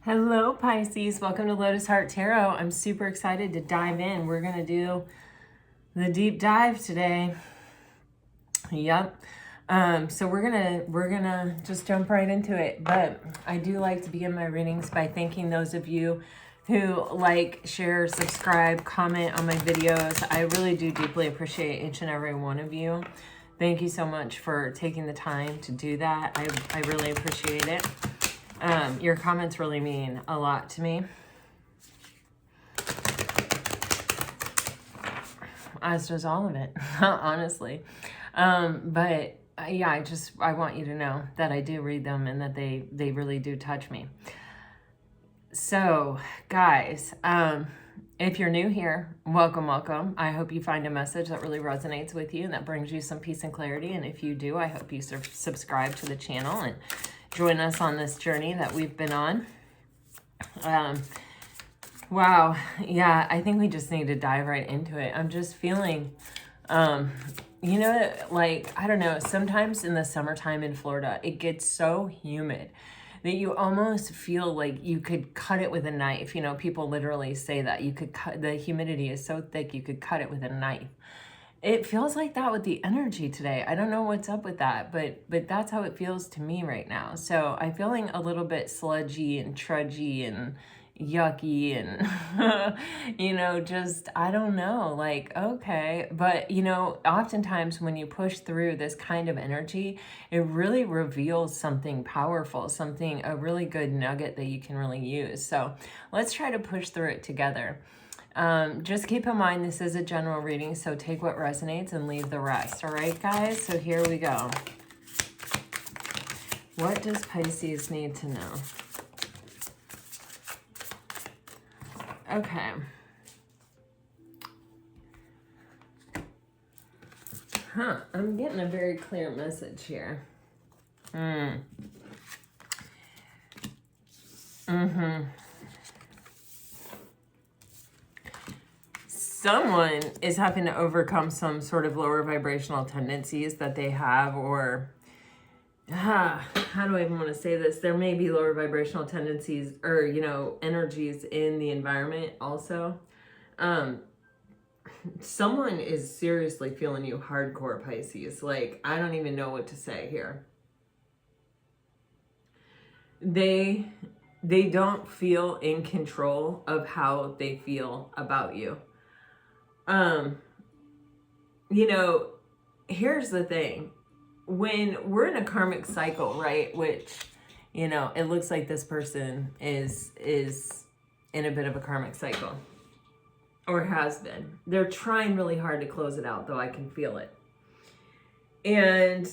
Hello, Pisces. Welcome to Lotus Heart Tarot. I'm super excited to dive in. We're going to do the deep dive today. Yep. So we're gonna just jump right into it. But I do like to begin my readings by thanking those of you who like, share, subscribe, comment on my videos. I really do deeply appreciate each and every one of you. Thank you so much for taking the time to do that. I really appreciate it. Your comments really mean a lot to me. As does all of it, honestly. But yeah, I want you to know that I do read them and that they really do touch me. So, guys, if you're new here, welcome, welcome. I hope you find a message that really resonates with you and that brings you some peace and clarity. And if you do, I hope you subscribe to the channel and join us on this journey that we've been on. Wow. Yeah, I think we just need to dive right into it. I'm just feeling, you know, like, I don't know, sometimes in the summertime in Florida, it gets so humid that you almost feel like you could cut it with a knife. You know, people literally say that you could cut, the humidity is so thick, you could cut it with a knife. It feels like that with the energy today. I don't know what's up with that, but that's how it feels to me right now. So I'm feeling a little bit sludgy and trudgy and yucky and, you know, just, I don't know, like, okay. But, you know, oftentimes when you push through this kind of energy, it really reveals something powerful, something, a really good nugget that you can really use. So let's try to push through it together. Just keep in mind, this is a general reading, so take what resonates and leave the rest. All right, guys? So here we go. What does Pisces need to know? Okay. I'm getting a very clear message here. Someone is having to overcome some sort of lower vibrational tendencies that they have, or how do I even want to say this? There may be lower vibrational tendencies or, you know, energies in the environment also. Someone is seriously feeling you hardcore, Pisces. Like, I don't even know what to say here. They don't feel in control of how they feel about you. You know, here's the thing. When we're in a karmic cycle, right, which, you know, it looks like this person is in a bit of a karmic cycle, or has been. They're trying really hard to close it out, though I can feel it. And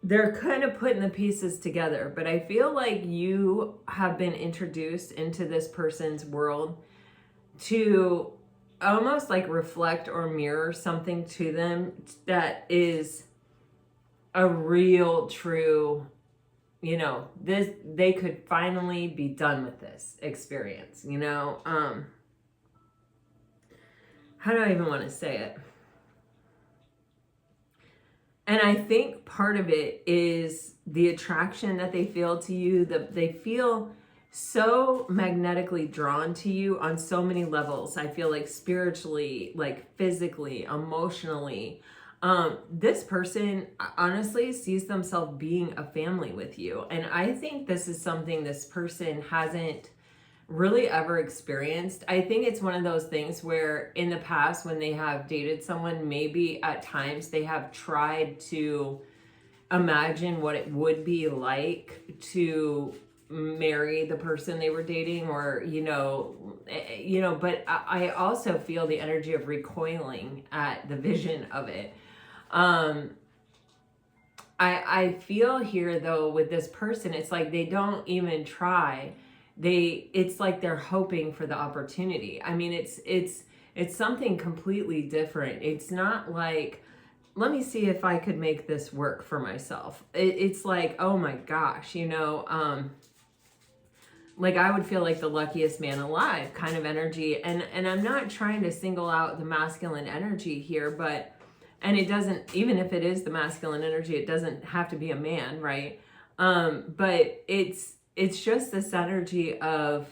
they're kind of putting the pieces together, but I feel like you have been introduced into this person's world to almost like reflect or mirror something to them that is a real, true, you know, this, they could finally be done with this experience, you know. How do I even want to say it? And I think part of it is the attraction that they feel to you, that they feel so magnetically drawn to you on so many levels. I feel like spiritually, like physically, emotionally. This person honestly sees themselves being a family with you. And I think this is something this person hasn't really ever experienced. I think it's one of those things where in the past, when they have dated someone, maybe at times they have tried to imagine what it would be like to marry the person they were dating, or, you know, but I also feel the energy of recoiling at the vision of it. I feel here though with this person, it's like they don't even try. It's like they're hoping for the opportunity. I mean, it's something completely different. It's not like, let me see if I could make this work for myself. It's like, oh my gosh, you know, like I would feel like the luckiest man alive kind of energy. And I'm not trying to single out the masculine energy here, but, and it doesn't, even if it is the masculine energy, it doesn't have to be a man, right? But it's it's just this energy of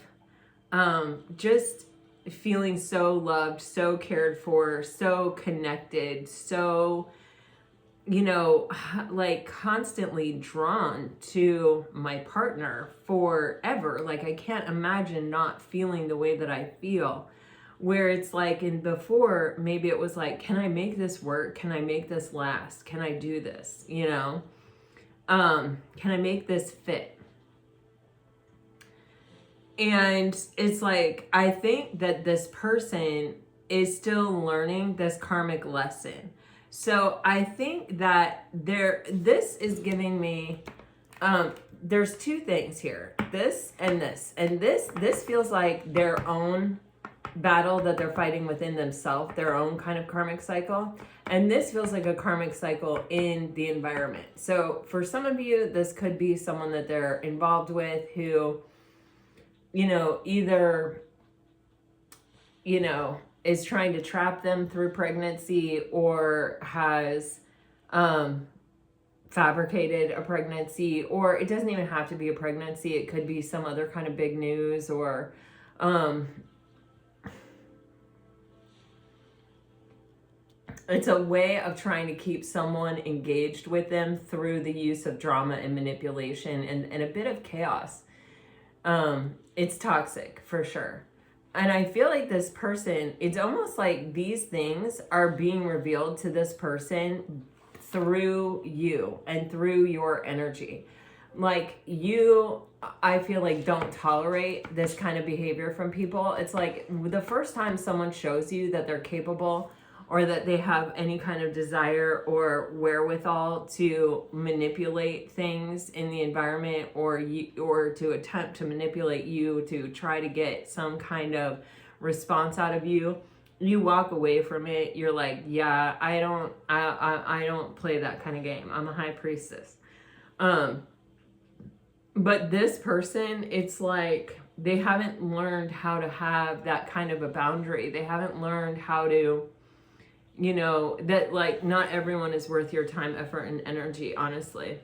just feeling so loved, so cared for, so connected, so, you know, like constantly drawn to my partner forever. Like, I can't imagine not feeling the way that I feel. Where it's like, in before, maybe it was like, can I make this work? Can I make this last? Can I do this? You know? Can I make this fit? And it's like, I think that this person is still learning this karmic lesson. So I think that this is giving me, there's two things here, this and this. And this feels like their own battle that they're fighting within themselves, their own kind of karmic cycle. And this feels like a karmic cycle in the environment. So for some of you, this could be someone that they're involved with who, you know, either, you know, is trying to trap them through pregnancy, or has fabricated a pregnancy, or it doesn't even have to be a pregnancy. It could be some other kind of big news, or it's a way of trying to keep someone engaged with them through the use of drama and manipulation and a bit of chaos. It's toxic for sure. And I feel like this person, it's almost like these things are being revealed to this person through you and through your energy. Like, you, I feel like, don't tolerate this kind of behavior from people. It's like the first time someone shows you that they're capable, or that they have any kind of desire or wherewithal to manipulate things in the environment, or to attempt to manipulate you to try to get some kind of response out of you, you walk away from it. You're like, yeah, I don't play that kind of game. I'm a high priestess. But this person, it's like they haven't learned how to have that kind of a boundary. They haven't learned how to, you know, that like not everyone is worth your time, effort, and energy, honestly.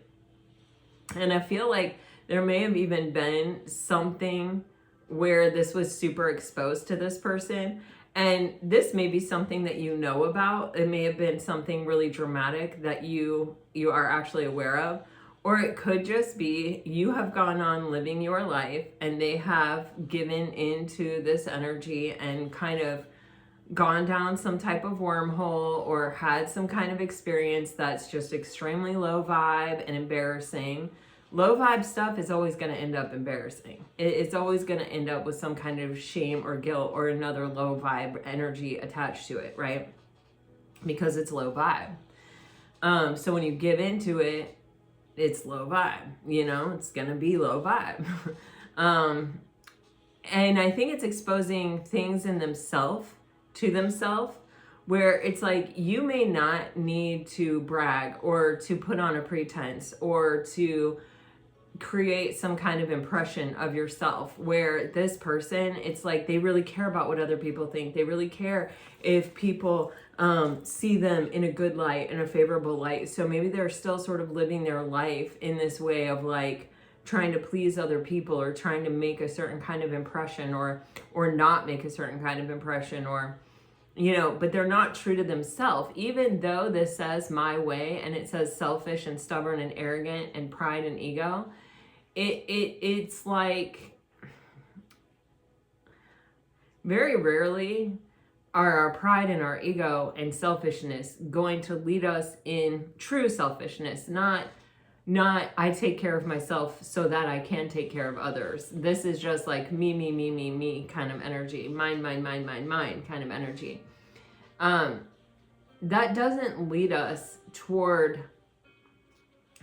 And I feel like there may have even been something where this was super exposed to this person. And this may be something that you know about. It may have been something really dramatic that you are actually aware of. Or it could just be you have gone on living your life and they have given into this energy and kind of gone down some type of wormhole, or had some kind of experience that's just extremely low vibe and embarrassing. Low vibe stuff is always going to end up embarrassing. It's always going to end up with some kind of shame or guilt or another low vibe energy attached to it, right? Because it's low vibe. So when you give into it, it's low vibe, you know, it's going to be low vibe. And I think it's exposing things in themselves, to themselves, where it's like you may not need to brag or to put on a pretense or to create some kind of impression of yourself, where this person, it's like they really care about what other people think. They really care if people see them in a good light, in a favorable light. So maybe they're still sort of living their life in this way of like trying to please other people, or trying to make a certain kind of impression, or not make a certain kind of impression, or, you know, but they're not true to themselves. Even though this says my way, and it says selfish and stubborn and arrogant and pride and ego, it's like very rarely are our pride and our ego and selfishness going to lead us in true selfishness, not I take care of myself so that I can take care of others. This is just like me kind of energy. Mine kind of energy. That doesn't lead us toward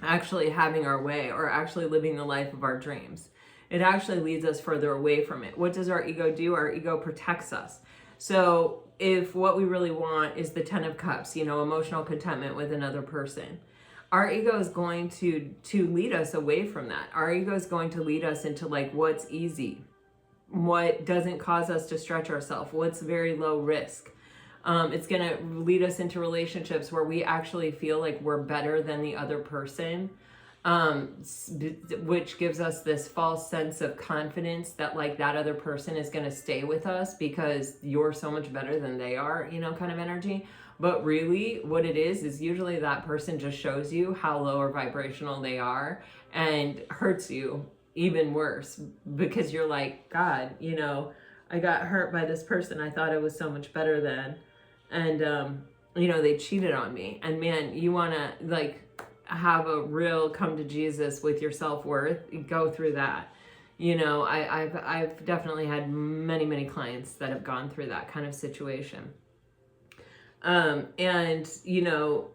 actually having our way or actually living the life of our dreams. It actually leads us further away from it. What does our ego do? Our ego protects us. So if what we really want is the 10 of Cups, you know, emotional contentment with another person, our ego is going to lead us away from that. Our ego is going to lead us into like what's easy, what doesn't cause us to stretch ourselves, what's very low risk. It's going to lead us into relationships where we actually feel like we're better than the other person. which gives us this false sense of confidence that like that other person is going to stay with us because you're so much better than they are, you know, kind of energy. But really what it is usually that person just shows you how low or vibrational they are and hurts you even worse because you're like, God, you know, I got hurt by this person I thought I was so much better than. And, you know, they cheated on me. And man, you want to like have a real come to Jesus with your self-worth, go through that. You know, I've definitely had many clients that have gone through that kind of situation. And, you know,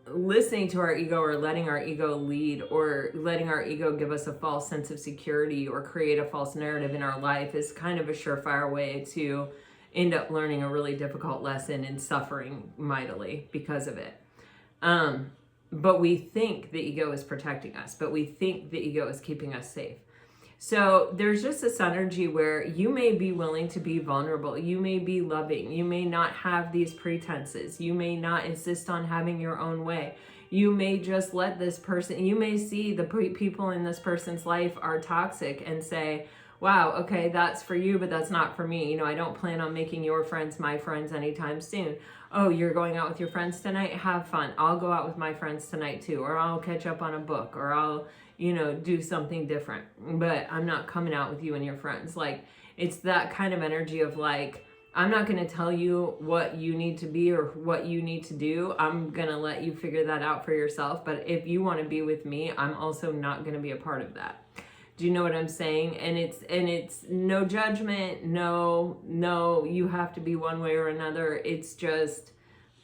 listening to our ego or letting our ego lead or letting our ego give us a false sense of security or create a false narrative in our life is kind of a surefire way to end up learning a really difficult lesson and suffering mightily because of it. But we think the ego is protecting us, but we think the ego is keeping us safe. So there's just this energy where you may be willing to be vulnerable. You may be loving. You may not have these pretenses. You may not insist on having your own way. You may just let this person, you may see the people in this person's life are toxic and say, wow, okay, that's for you, but that's not for me. You know, I don't plan on making your friends my friends anytime soon. Oh, you're going out with your friends tonight? Have fun. I'll go out with my friends tonight too. Or I'll catch up on a book. Or I'll, you know, do something different. But I'm not coming out with you and your friends. Like, it's that kind of energy of like, I'm not going to tell you what you need to be or what you need to do. I'm going to let you figure that out for yourself. But if you want to be with me, I'm also not going to be a part of that. Do you know what I'm saying? And it's no judgment, no, you have to be one way or another. It's just,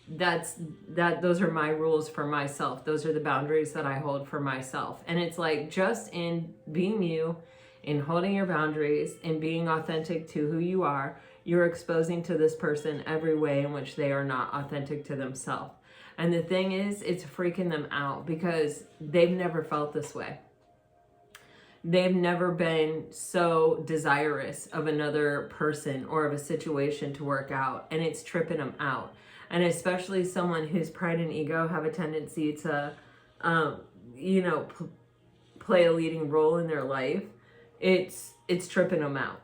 those are my rules for myself. Those are the boundaries that I hold for myself. And it's like, just in being you, in holding your boundaries, in being authentic to who you are, you're exposing to this person every way in which they are not authentic to themselves. And the thing is, it's freaking them out because they've never felt this way. They've never been so desirous of another person or of a situation to work out, and it's tripping them out. And especially someone whose pride and ego have a tendency to, you know, play a leading role in their life. It's tripping them out.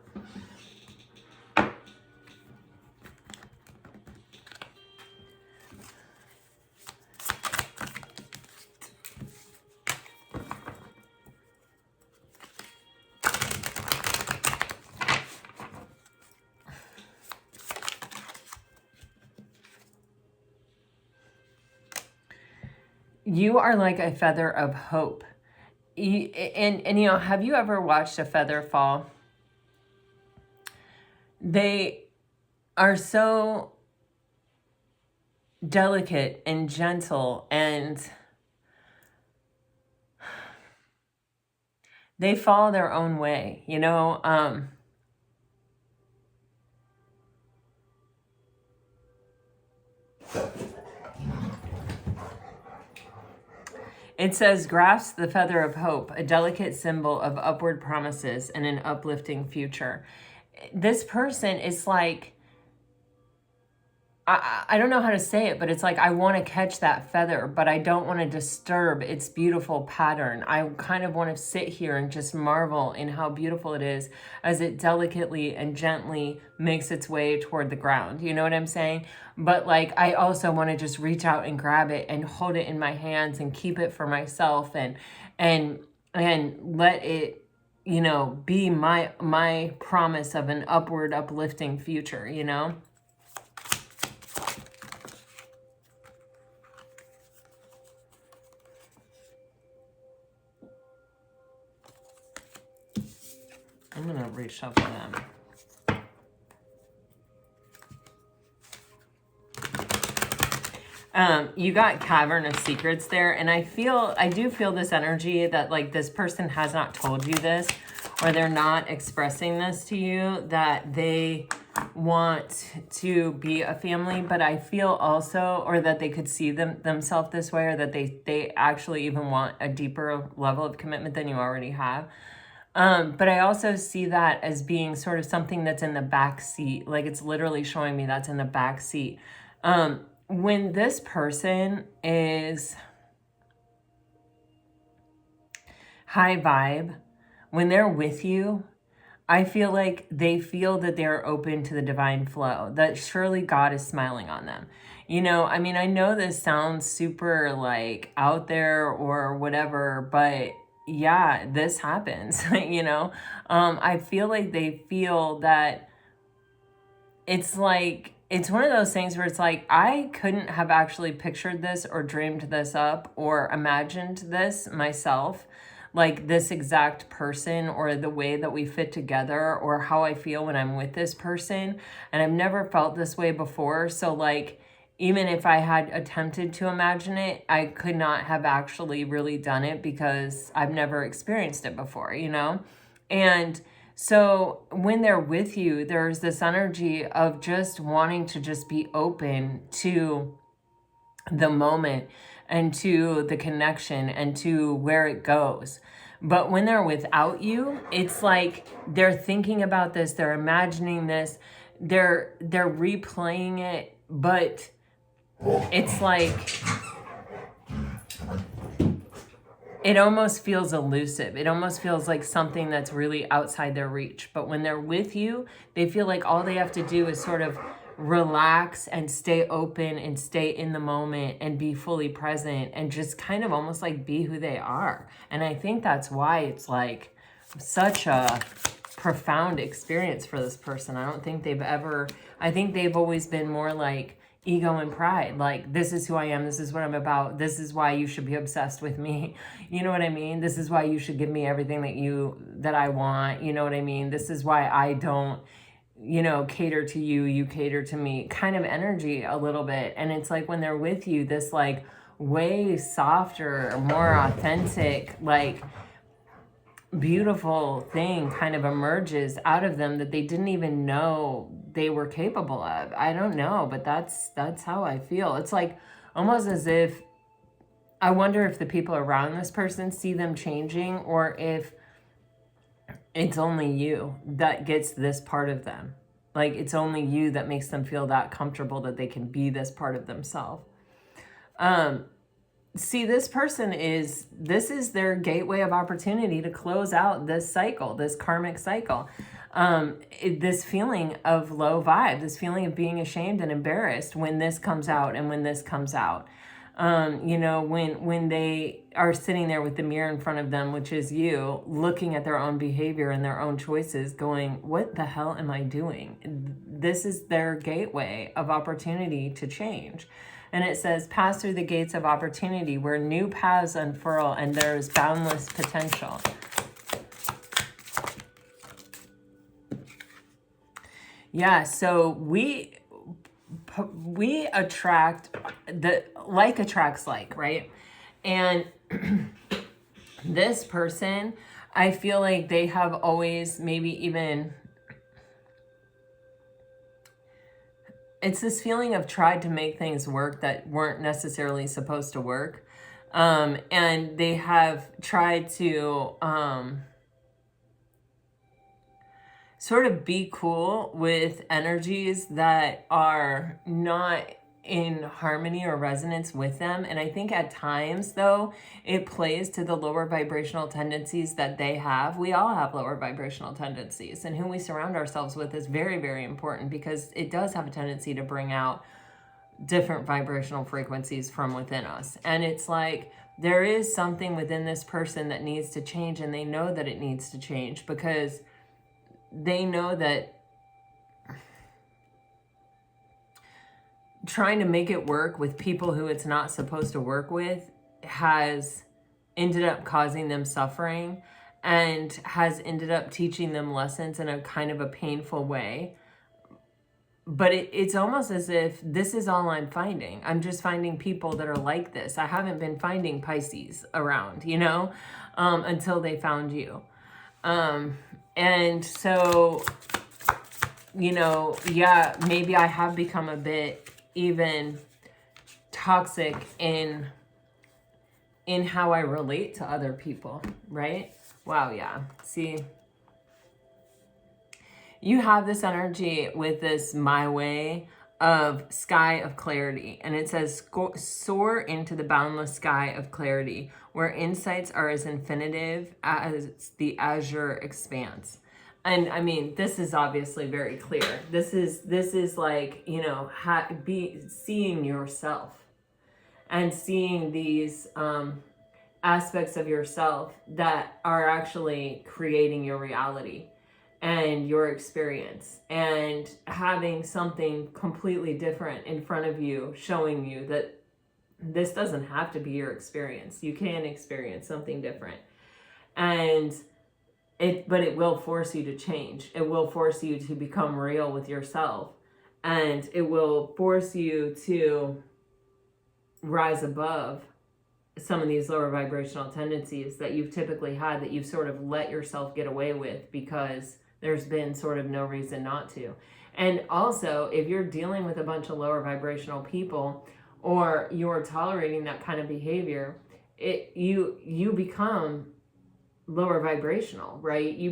You are like a feather of hope. And you know, have you ever watched a feather fall? They are so delicate and gentle, and they fall their own way, you know. It says, grasp the feather of hope, a delicate symbol of upward promises and an uplifting future. This person is like, I don't know how to say it, but it's like, I want to catch that feather, but I don't want to disturb its beautiful pattern. I kind of want to sit here and just marvel in how beautiful it is as it delicately and gently makes its way toward the ground. You know what I'm saying? But like, I also want to just reach out and grab it and hold it in my hands and keep it for myself and let it, you know, be my promise of an upward, uplifting future, you know? I'm going to reshuffle them. You got Cavern of Secrets there, and I do feel this energy that like this person has not told you this, or they're not expressing this to you, that they want to be a family, but I feel also, or that they could see themselves this way, or that they actually even want a deeper level of commitment than you already have. But I also see that as being sort of something that's in the back seat. Like it's literally showing me that's in the back seat. When this person is high vibe, when they're with you, I feel like they feel that they're open to the divine flow, that surely God is smiling on them. You know, I mean, I know this sounds super like out there or whatever, but yeah, this happens, you know. I feel like they feel that it's like, it's one of those things where it's like, I couldn't have actually pictured this or dreamed this up or imagined this myself, like this exact person or the way that we fit together or how I feel when I'm with this person. And I've never felt this way before. So like, even if I had attempted to imagine it, I could not have actually really done it because I've never experienced it before, you know? And so when they're with you, there's this energy of just wanting to just be open to the moment and to the connection and to where it goes. But when they're without you, it's like they're thinking about this, they're imagining this, they're replaying it, but it's like it almost feels elusive. It almost feels like something that's really outside their reach. But when they're with you, they feel like all they have to do is sort of relax and stay open and stay in the moment and be fully present and just kind of almost like be who they are. And I think that's why it's like such a profound experience for this person. I don't think they've ever, I think they've always been more like ego and pride, like this is who I am, this is what I'm about, this is why you should be obsessed with me, you know what I mean, this is why you should give me everything that I want, you know what I mean, this is why I don't, you know, cater to you, you cater to me kind of energy a little bit. And it's like when they're with you, this like way softer, more authentic, like beautiful thing kind of emerges out of them that they didn't even know they were capable of. I don't know, but that's how I feel. It's like almost as if, I wonder if the people around this person see them changing or if it's only you that gets this part of them. Like it's only you that makes them feel that comfortable that they can be this part of themselves. See, this person this is their gateway of opportunity to close out this cycle, this karmic cycle. This feeling of low vibe, this feeling of being ashamed and embarrassed when this comes out and when this comes out. You know, when they are sitting there with the mirror in front of them, which is you, looking at their own behavior and their own choices going, what the hell am I doing? This is their gateway of opportunity to change. And it says, pass through the gates of opportunity where new paths unfurl and there is boundless potential. Yeah, so we attract, like attracts like, right? And this person, I feel like they have always maybe even, it's this feeling of tried to make things work that weren't necessarily supposed to work. And they have tried to sort of be cool with energies that are not in harmony or resonance with them. And I think at times, though, it plays to the lower vibrational tendencies that they have. We all have lower vibrational tendencies, and who we surround ourselves with is very, very important because it does have a tendency to bring out different vibrational frequencies from within us. And it's like there is something within this person that needs to change, and they know that it needs to change because they know that trying to make it work with people who it's not supposed to work with has ended up causing them suffering and has ended up teaching them lessons in a kind of a painful way. But it's almost as if this is all I'm finding. I'm just finding people that are like this. I haven't been finding Pisces around, you know, until they found you. And so, you know, yeah, maybe I have become a bit even toxic in how I relate to other people, right? Wow, yeah. See, you have this energy with this my way of sky of clarity. And it says, soar into the boundless sky of clarity, where insights are as infinitive as the azure expanse. And I mean, this is obviously very clear. This is like, you know, seeing yourself and seeing these aspects of yourself that are actually creating your reality and your experience, and having something completely different in front of you, showing you that this doesn't have to be your experience. You can experience something different. And but it will force you to change. It will force you to become real with yourself. And it will force you to rise above some of these lower vibrational tendencies that you've typically had, that you've sort of let yourself get away with because there's been sort of no reason not to. And also, if you're dealing with a bunch of lower vibrational people, or you're tolerating that kind of behavior, you become lower vibrational, right? You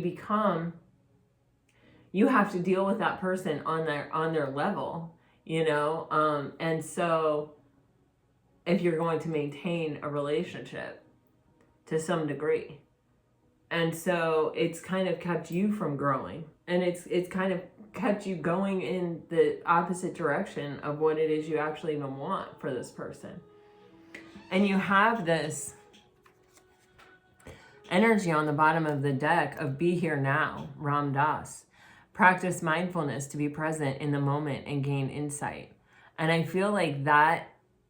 have to deal with that person on their level, you know? And so if you're going to maintain a relationship to some degree. And so it's kind of kept you from growing, and it's kind of kept you going in the opposite direction of what it is you actually even want for this person. And you have this energy on the bottom of the deck of be here now, Ram Dass. Practice mindfulness to be present in the moment and gain insight. And I feel like that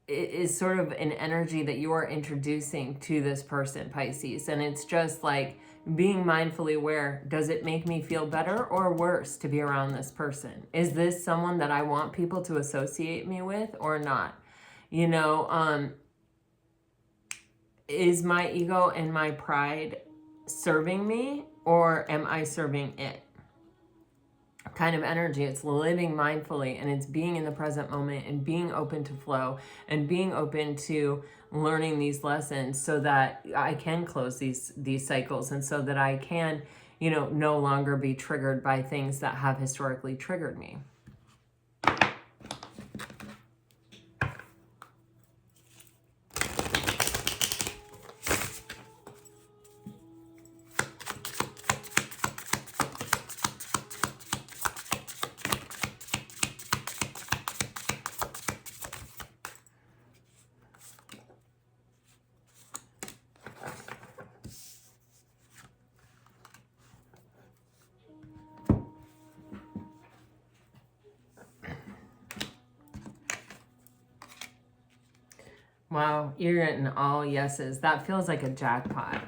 is sort of an energy that you are introducing to this person, Pisces. And it's just like being mindfully aware. Does it make me feel better or worse to be around this person? Is this someone that I want people to associate me with or not? You know, is my ego and my pride serving me, or am I serving it? Kind of energy. It's living mindfully, and it's being in the present moment and being open to flow and being open to learning these lessons so that I can close these cycles, and so that I can, you know, no longer be triggered by things that have historically triggered me. Wow, you're getting all yeses. That feels like a jackpot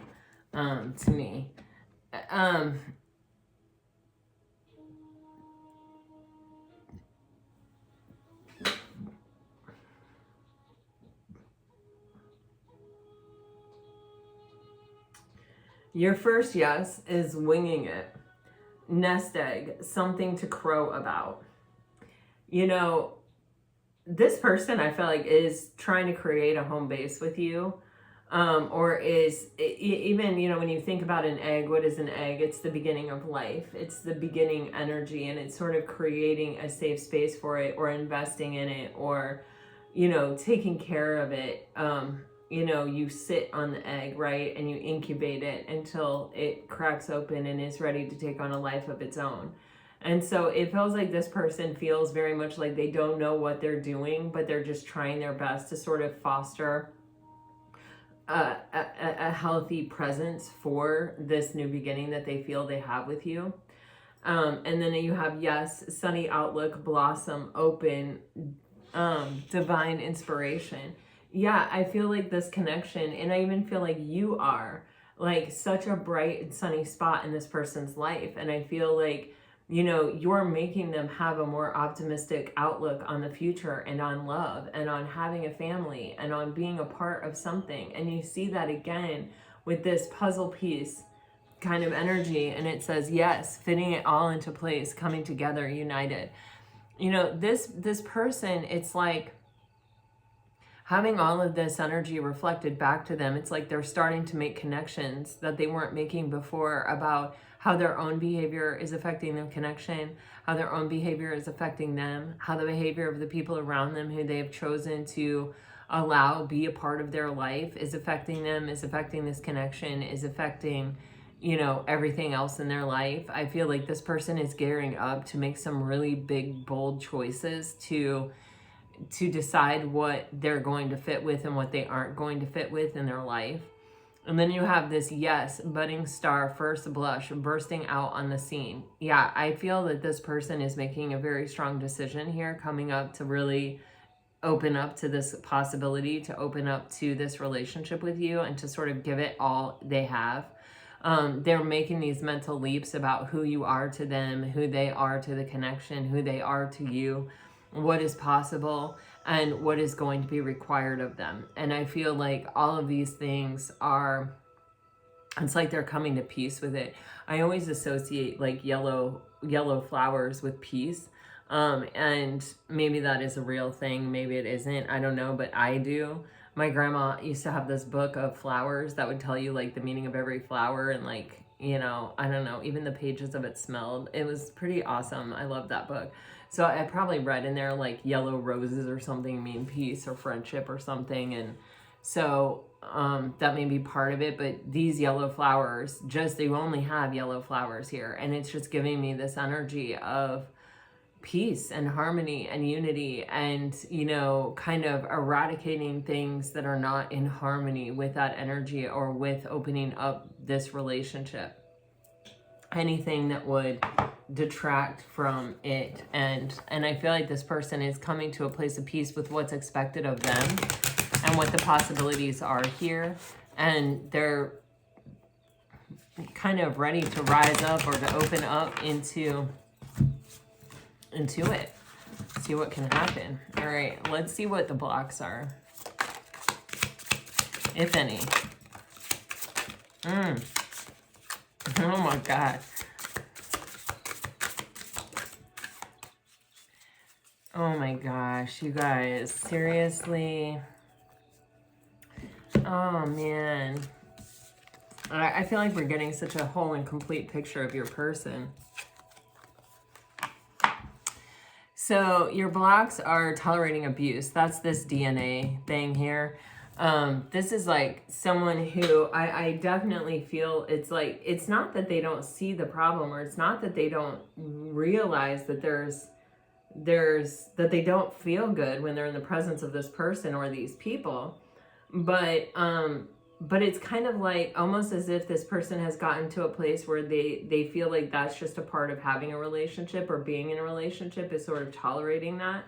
to me. Your first yes is winging it. Nest egg, something to crow about. You know, this person, I feel like, is trying to create a home base with you, or is even, you know, when you think about an egg, what is an egg? It's the beginning of life. It's the beginning energy, and it's sort of creating a safe space for it, or investing in it, or, you know, taking care of it. You know, you sit on the egg, right? And you incubate it until it cracks open and is ready to take on a life of its own. And so it feels like this person feels very much like they don't know what they're doing, but they're just trying their best to sort of foster a healthy presence for this new beginning that they feel they have with you. And then you have, yes, sunny outlook, blossom, open, divine inspiration. Yeah, I feel like this connection, and I even feel like you are like such a bright and sunny spot in this person's life. And I feel like, you know, you're making them have a more optimistic outlook on the future, and on love, and on having a family, and on being a part of something. And you see that again with this puzzle piece kind of energy. And it says, yes, fitting it all into place, coming together, united. You know, this person, it's like having all of this energy reflected back to them. It's like they're starting to make connections that they weren't making before about how their own behavior is affecting the connection, how their own behavior is affecting them, how the behavior of the people around them who they have chosen to allow be a part of their life is affecting them, is affecting this connection, is affecting, you know, everything else in their life. I feel like this person is gearing up to make some really big, bold choices to decide what they're going to fit with and what they aren't going to fit with in their life. And then you have this, yes, budding star, first blush, bursting out on the scene. Yeah, I feel that this person is making a very strong decision here, coming up to really open up to this possibility, to open up to this relationship with you, and to sort of give it all they have. They're making these mental leaps about who you are to them, who they are to the connection, who they are to you, what is possible, and what is going to be required of them. And I feel like all of these things are, it's like they're coming to peace with it. I always associate like yellow flowers with peace. And maybe that is a real thing, maybe it isn't, I don't know, but I do. My grandma used to have this book of flowers that would tell you like the meaning of every flower, and like, you know, I don't know, even the pages of it smelled. It was pretty awesome. I love that book. So I probably read in there like yellow roses or something mean peace or friendship or something. And so that may be part of it, but these yellow flowers, just, they only have yellow flowers here. And it's just giving me this energy of peace and harmony and unity, and, you know, kind of eradicating things that are not in harmony with that energy or with opening up this relationship. Anything that would detract from it. And I feel like this person is coming to a place of peace with what's expected of them and what the possibilities are here. And they're kind of ready to rise up or to open up into it. See what can happen. All right, let's see what the blocks are, if any. Oh my God. Oh my gosh, you guys, seriously. Oh man. I feel like we're getting such a whole and complete picture of your person. So your blocks are tolerating abuse. That's this DNA thing here. This is like someone who I definitely feel it's like, it's not that they don't see the problem, or it's not that they don't realize that that they don't feel good when they're in the presence of this person or these people. But it's kind of like almost as if this person has gotten to a place where they feel like that's just a part of having a relationship, or being in a relationship is sort of tolerating that.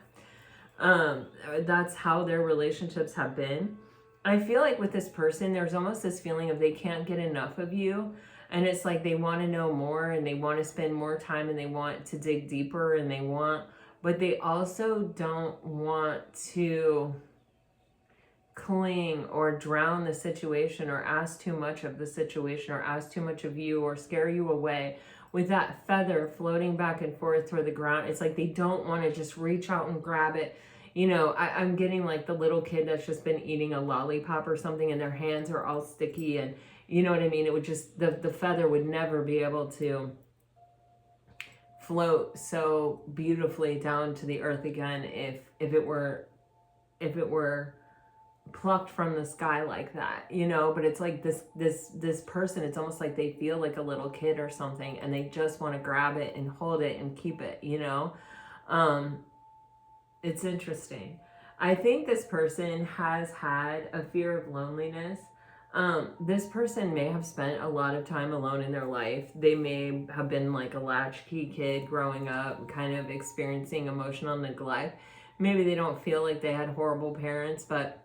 That's how their relationships have been. I feel like with this person, there's almost this feeling of they can't get enough of you. And it's like they want to know more, and they want to spend more time, and they want to dig deeper, and but they also don't want to cling or drown the situation, or ask too much of the situation, or ask too much of you, or scare you away with that feather floating back and forth toward the ground. It's like they don't want to just reach out and grab it. You know, I'm getting like the little kid that's just been eating a lollipop or something, and their hands are all sticky, and you know what I mean? It would just, the feather would never be able to float so beautifully down to the earth again if it were plucked from the sky like that, you know. But it's like this person, it's almost like they feel like a little kid or something, and they just want to grab it and hold it and keep it, you know. It's interesting. I think this person has had a fear of loneliness. This person may have spent a lot of time alone in their life. They may have been like a latchkey kid growing up, kind of experiencing emotional neglect. Maybe they don't feel like they had horrible parents, but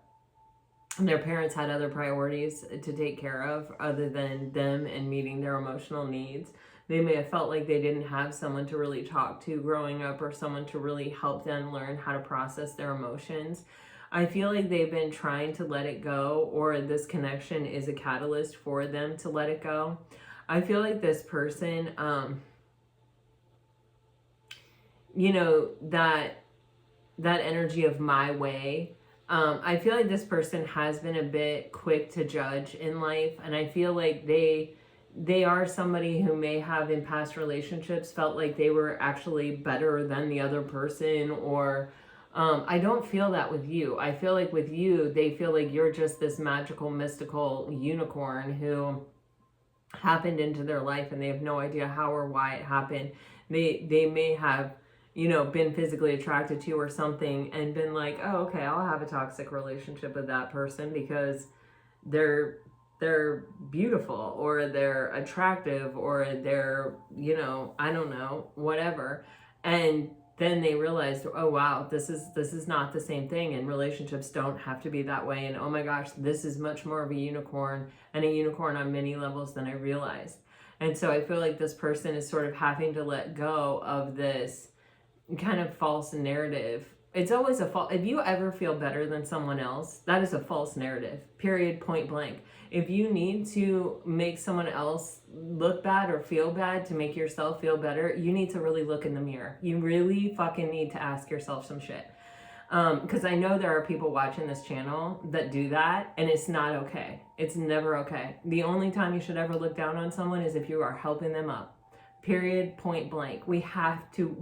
their parents had other priorities to take care of other than them and meeting their emotional needs. They may have felt like they didn't have someone to really talk to growing up, or someone to really help them learn how to process their emotions. I feel like they've been trying to let it go, or this connection is a catalyst for them to let it go. I feel like this person, you know, that energy of my way, I feel like this person has been a bit quick to judge in life, and I feel like they they are somebody who may have in past relationships felt like they were actually better than the other person, or I don't feel that with you. I feel like with you, they feel like you're just this magical, mystical unicorn who happened into their life and they have no idea how or why it happened. They may have, you know, been physically attracted to you or something and been like, oh, okay, I'll have a toxic relationship with that person because they're beautiful, or they're attractive, or they're, you know, I don't know, whatever. And then they realized, oh wow, this is not the same thing, and relationships don't have to be that way, and oh my gosh, this is much more of a unicorn, and a unicorn on many levels than I realized. And so I feel like this person is sort of having to let go of this kind of false narrative. It's always a false. If you ever feel better than someone else, that is a false narrative, period, point blank. If you need to make someone else look bad or feel bad to make yourself feel better, you need to really look in the mirror. You really fucking need to ask yourself some shit. Because I know there are people watching this channel that do that, and it's not okay. It's never okay. The only time you should ever look down on someone is if you are helping them up. Period, point blank. We have to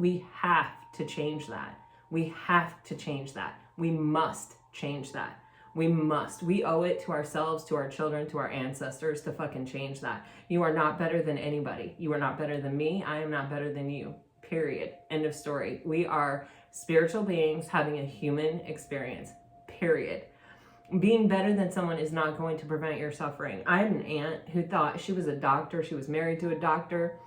change that. We have to change that. We must change that. We must. We owe it to ourselves, to our children, to our ancestors to fucking change that. You are not better than anybody. You are not better than me. I am not better than you. Period. End of story. We are spiritual beings having a human experience. Period. Being better than someone is not going to prevent your suffering. I had an aunt who thought she was a doctor. She was married to a doctor.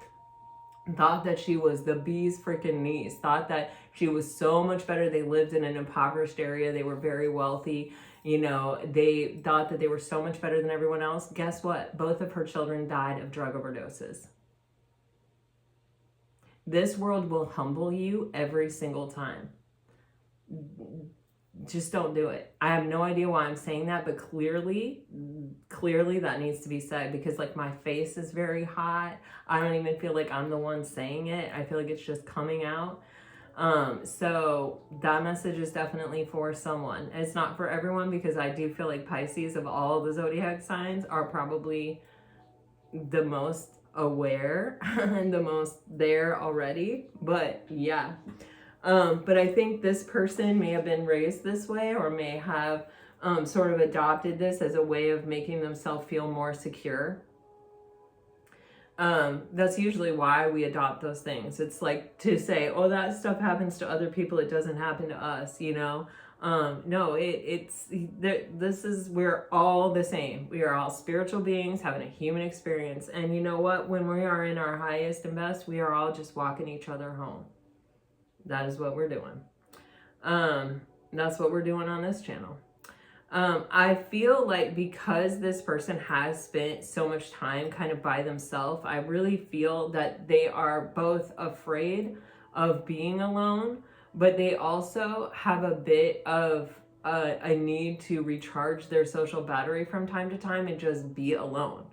Thought that she was the bee's freaking knees. Thought that she was so much better. They lived in an impoverished area. They were very wealthy. You know, they thought that they were so much better than everyone else. Guess what? Both of her children died of drug overdoses. This world will humble you every single time. Just don't do it. I have no idea why I'm saying that, but clearly that needs to be said, because like my face is very hot. I don't even feel like I'm the one saying it. I feel like it's just coming out. So that message is definitely for someone. It's not for everyone, because I do feel like Pisces of all the zodiac signs are probably the most aware and the most there already. But yeah. But I think this person may have been raised this way, or may have sort of adopted this as a way of making themselves feel more secure. That's usually why we adopt those things. It's like to say, oh, that stuff happens to other people, it doesn't happen to us, you know? No, we're all the same. We are all spiritual beings having a human experience. And you know what? When we are in our highest and best, we are all just walking each other home. That is what we're doing. That's what we're doing on this channel. I feel like because this person has spent so much time kind of by themselves, I really feel that they are both afraid of being alone, but they also have a bit of a need to recharge their social battery from time to time and just be alone.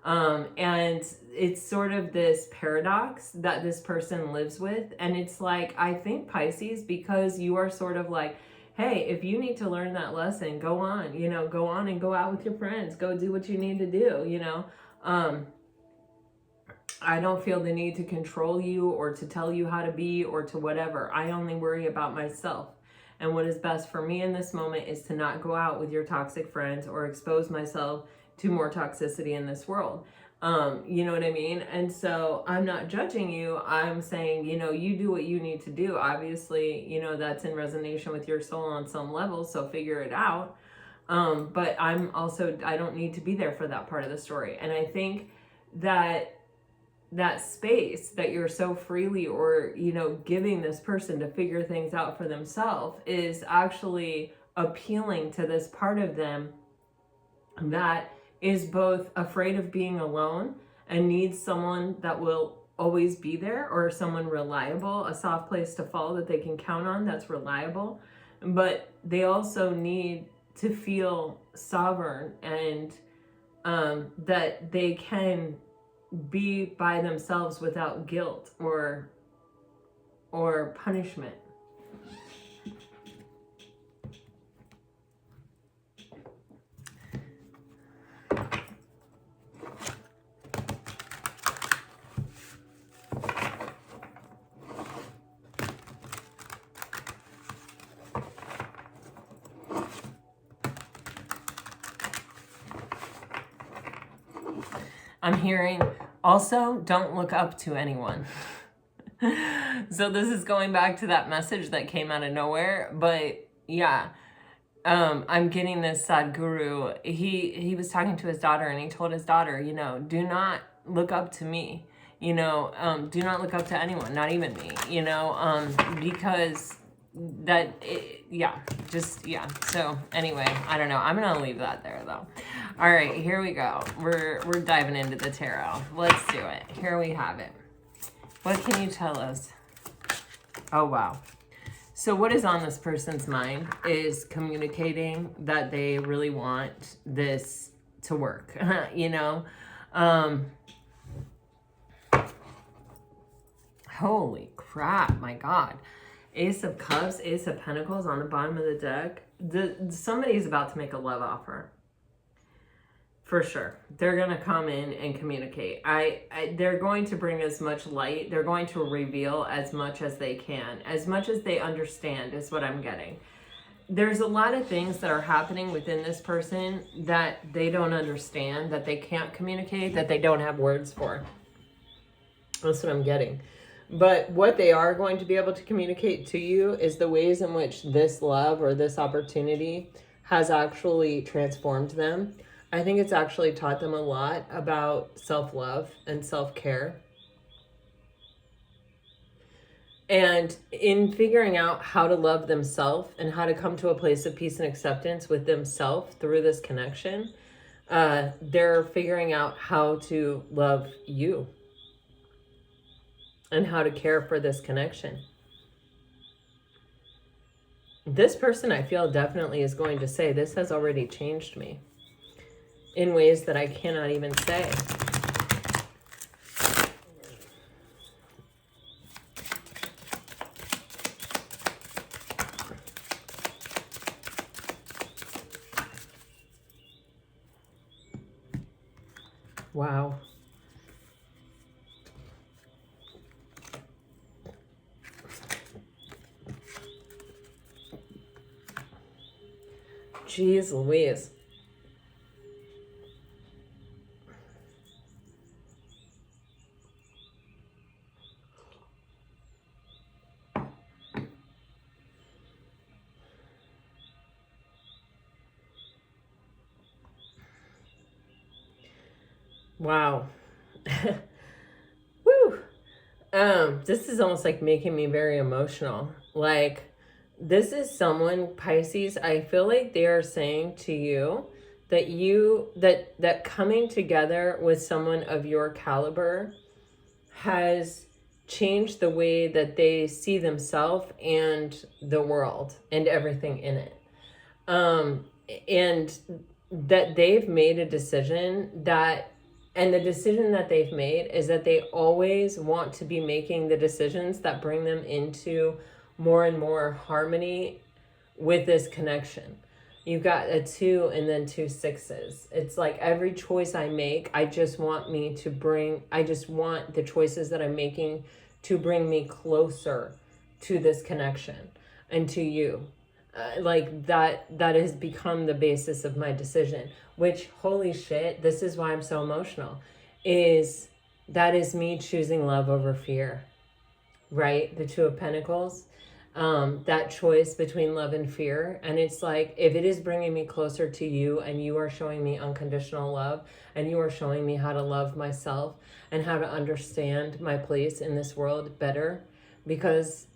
And it's sort of this paradox that this person lives with. And it's like, I think Pisces, because you are sort of like, hey, if you need to learn that lesson, go on, you know, go on and go out with your friends, go do what you need to do, you know. I don't feel the need to control you or to tell you how to be or to whatever. I only worry about myself. And what is best for me in this moment is to not go out with your toxic friends or expose myself to more toxicity in this world. You know what I mean? And so I'm not judging you. I'm saying, you know, you do what you need to do. Obviously, you know, that's in resonation with your soul on some level, so figure it out. But I don't need to be there for that part of the story. And I think that space that you're so freely, or, you know, giving this person to figure things out for themselves is actually appealing to this part of them that is both afraid of being alone and needs someone that will always be there, or someone reliable, a soft place to fall that they can count on that's reliable. But they also need to feel sovereign and that they can be by themselves without guilt or punishment. I'm hearing also don't look up to anyone. So this is going back to that message that came out of nowhere. But yeah, I'm getting this Sadhguru. He was talking to his daughter, and he told his daughter, you know, do not look up to me. You know, do not look up to anyone, not even me. You know, because yeah. So anyway, I don't know. I'm gonna leave that there though. All right, here we go. We're diving into the tarot. Let's do it. Here we have it. What can you tell us? Oh, wow. So what is on this person's mind is communicating that they really want this to work, you know? Holy crap, my God. Ace of Cups, Ace of Pentacles on the bottom of the deck. Somebody's about to make a love offer. For sure. They're going to come in and communicate. They're going to bring as much light. They're going to reveal as much as they can. As much as they understand is what I'm getting. There's a lot of things that are happening within this person that they don't understand, that they can't communicate, that they don't have words for. That's what I'm getting. But what they are going to be able to communicate to you is the ways in which this love or this opportunity has actually transformed them. I think it's actually taught them a lot about self-love and self-care. And in figuring out how to love themselves and how to come to a place of peace and acceptance with themselves through this connection, they're figuring out how to love you and how to care for this connection. This person, I feel, definitely is going to say, this has already changed me in ways that I cannot even say. Wow. Jeez Louise. Wow. Woo. This is almost like making me very emotional. Like, this is someone, Pisces, I feel like they are saying to you that that coming together with someone of your caliber has changed the way that they see themselves and the world and everything in it. And that they've made a decision and the decision that they've made is that they always want to be making the decisions that bring them into more and more harmony with this connection. You've got a 2 and then 2 6s. It's like every choice I make, I just want the choices that I'm making to bring me closer to this connection and to you. Like that has become the basis of my decision, which, holy shit, this is why I'm so emotional, that is me choosing love over fear, right? The 2 of Pentacles, that choice between love and fear. And it's like, if it is bringing me closer to you and you are showing me unconditional love and you are showing me how to love myself and how to understand my place in this world better because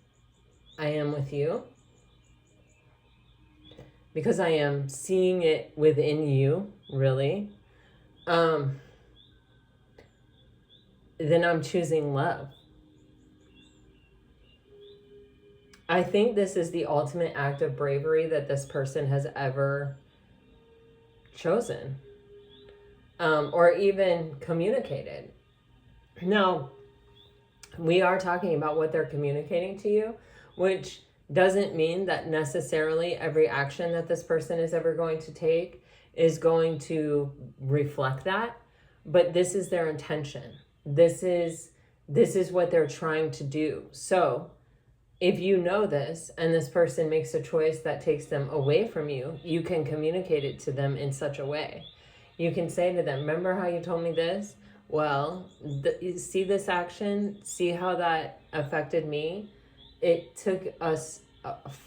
I am with you, because I am seeing it within you, really, then I'm choosing love. I think this is the ultimate act of bravery that this person has ever chosen, or even communicated. Now, we are talking about what they're communicating to you, which doesn't mean that necessarily every action that this person is ever going to take is going to reflect that, but this is their intention. This is what they're trying to do. So if you know this and this person makes a choice that takes them away from you, you can communicate it to them in such a way. You can say to them, remember how you told me this? well, you see this action, see how that affected me. It took us,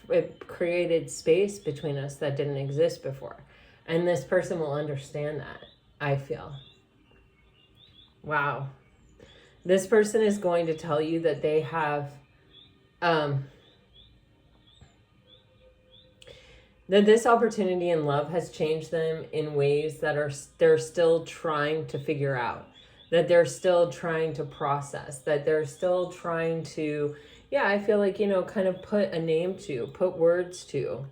it created space between us that didn't exist before. And this person will understand that, I feel. Wow. This person is going to tell you that they have, that this opportunity in love has changed them in ways that they're still trying to figure out, that they're still trying to process, that they're still trying to, yeah, I feel like, kind of put a name to, put words to.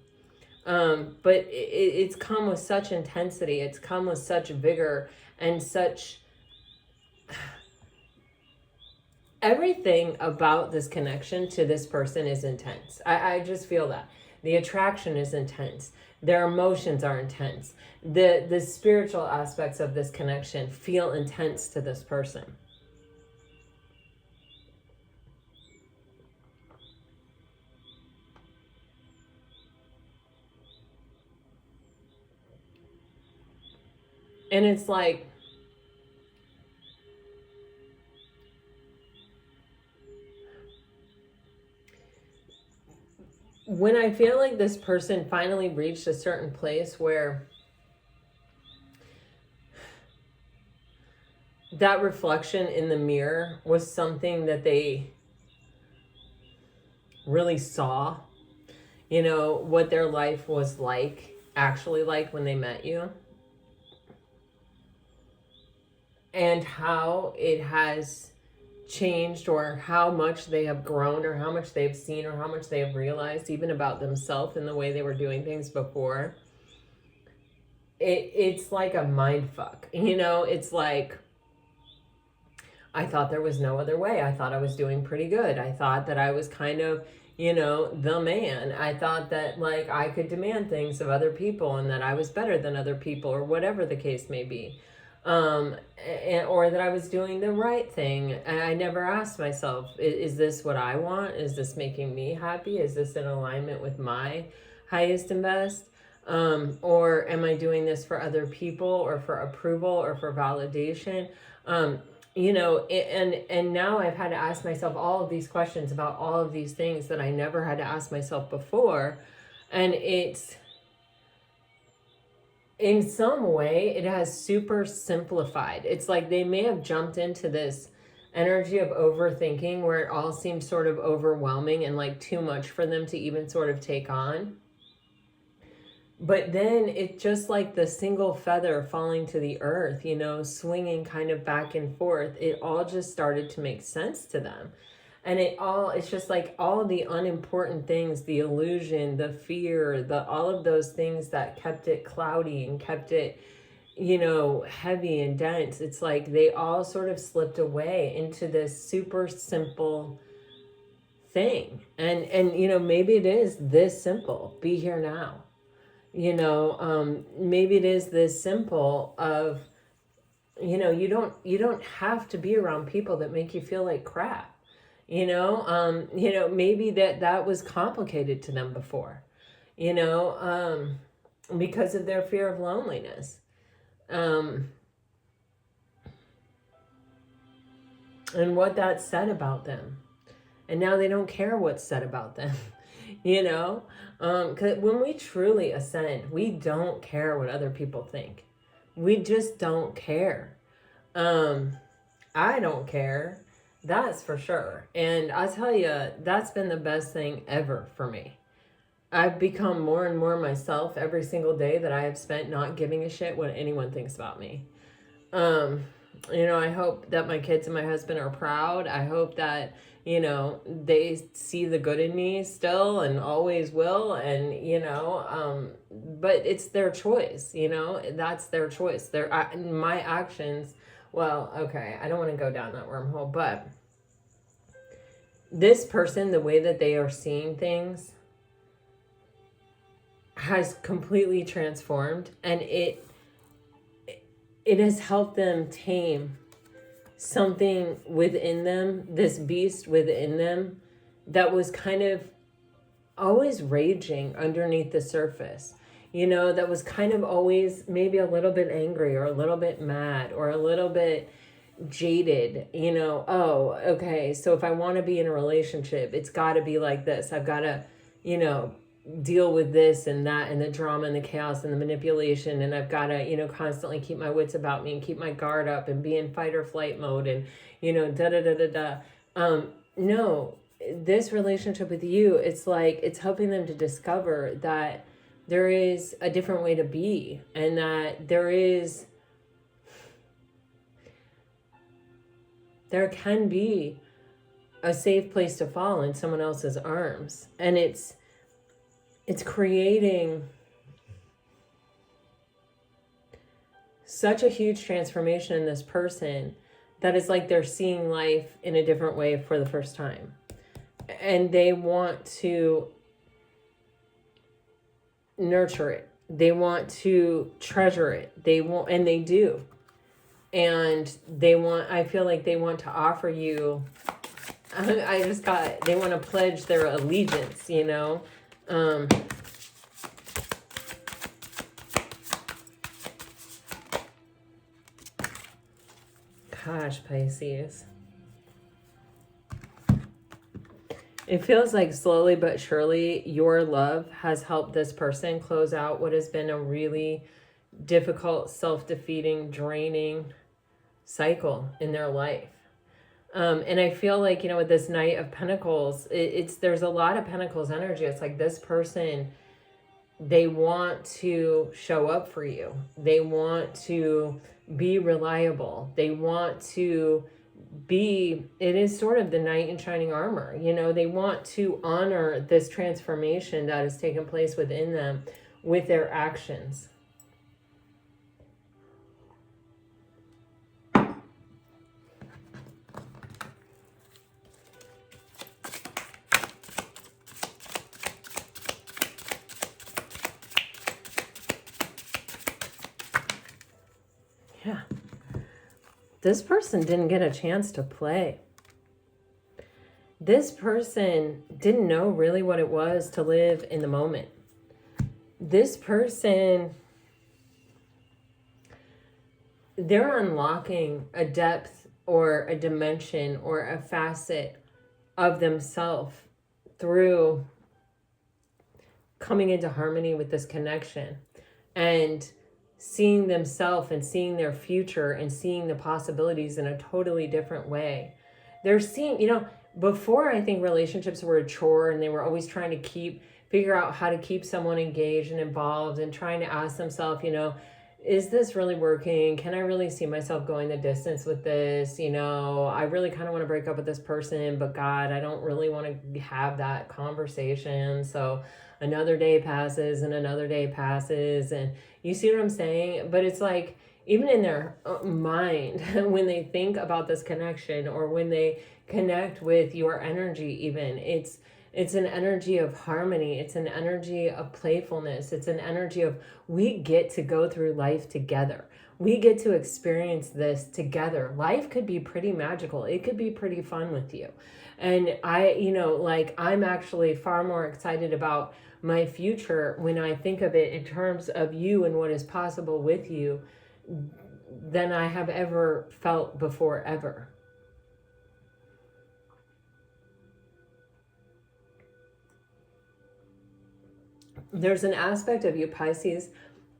But it's come with such intensity. It's come with such vigor and such... Everything about this connection to this person is intense. I just feel that. The attraction is intense. Their emotions are intense. The spiritual aspects of this connection feel intense to this person. And it's like, when I feel like this person finally reached a certain place where that reflection in the mirror was something that they really saw, what their life was like, actually like when they met you, and how it has changed, or how much they have grown, or how much they've seen, or how much they have realized even about themselves and the way they were doing things before. It's like a mind fuck, it's like, I thought there was no other way. I thought I was doing pretty good. I thought that I was kind of, the man. I thought that like I could demand things of other people and that I was better than other people, or whatever the case may be. Or that I was doing the right thing. And I never asked myself, is this what I want? Is this making me happy? Is this in alignment with my highest and best? Or am I doing this for other people, or for approval, or for validation? And now I've had to ask myself all of these questions about all of these things that I never had to ask myself before. And it's, in some way, it has super simplified. It's like they may have jumped into this energy of overthinking where it all seems sort of overwhelming and like too much for them to even sort of take on. But then it's just like the single feather falling to the earth, swinging kind of back and forth. It all just started to make sense to them. And it's just like all the unimportant things, the illusion, the fear, all of those things that kept it cloudy and kept it, heavy and dense. It's like they all sort of slipped away into this super simple thing. And maybe it is this simple. Be here now. Maybe it is this simple of, you don't have to be around people that make you feel like crap. Maybe that was complicated to them before, because of their fear of loneliness. And what that said about them. And now they don't care what's said about them, because when we truly ascend, we don't care what other people think. We just don't care. I don't care. That's for sure. And I'll tell you, that's been the best thing ever for me. I've become more and more myself every single day that I have spent not giving a shit what anyone thinks about me. I hope that my kids and my husband are proud. I hope that, they see the good in me still and always will. And, but it's their choice, that's their choice. My actions... Well, okay, I don't want to go down that wormhole, but this person, the way that they are seeing things has completely transformed, and it has helped them tame something within them, this beast within them that was kind of always raging underneath the surface. That was kind of always maybe a little bit angry, or a little bit mad, or a little bit, jaded, you know, oh, okay, so if I want to be in a relationship, it's got to be like this. I've got to, you know, deal with this and that and the drama and the chaos and the manipulation, and I've got to, you know, constantly keep my wits about me and keep my guard up and be in fight or flight mode and, you know, da da da da da. No, this relationship with you, it's like it's helping them to discover that there is a different way to be, and that there can be a safe place to fall in someone else's arms. And it's creating such a huge transformation in this person that it's like they're seeing life in a different way for the first time. And they want to nurture it. They want to treasure it. And they do. And I feel like they want to offer you, they want to pledge their allegiance, you know? Gosh, Pisces. It feels like slowly but surely your love has helped this person close out what has been a really difficult, self-defeating, draining cycle in their life. And I feel like, you know, with this Knight of Pentacles, there's a lot of Pentacles energy. It's like this person, they want to show up for you. They want to be reliable. They want to it is sort of the knight in shining armor. You know, they want to honor this transformation that has taken place within them with their actions. Yeah. This person didn't get a chance to play. This person didn't know really what it was to live in the moment. This person, they're unlocking a depth or a dimension or a facet of themselves through coming into harmony with this connection and seeing themselves and seeing their future and seeing the possibilities in a totally different way. They're seeing, you know, before I think relationships were a chore and they were always trying to figure out how to keep someone engaged and involved and trying to ask themselves, you know, is this really working? Can I really see myself going the distance with this? You know, I really kind of want to break up with this person, but God, I don't really want to have that conversation. So another day passes and another day passes, and you see what I'm saying? But it's like, even in their mind, when they think about this connection or when they connect with your energy, even, it's an energy of harmony. It's an energy of playfulness. It's an energy of, we get to go through life together. We get to experience this together. Life could be pretty magical. It could be pretty fun with you. And I'm actually far more excited about my future when I think of it in terms of you and what is possible with you than I have ever felt before, ever. There's an aspect of you, Pisces,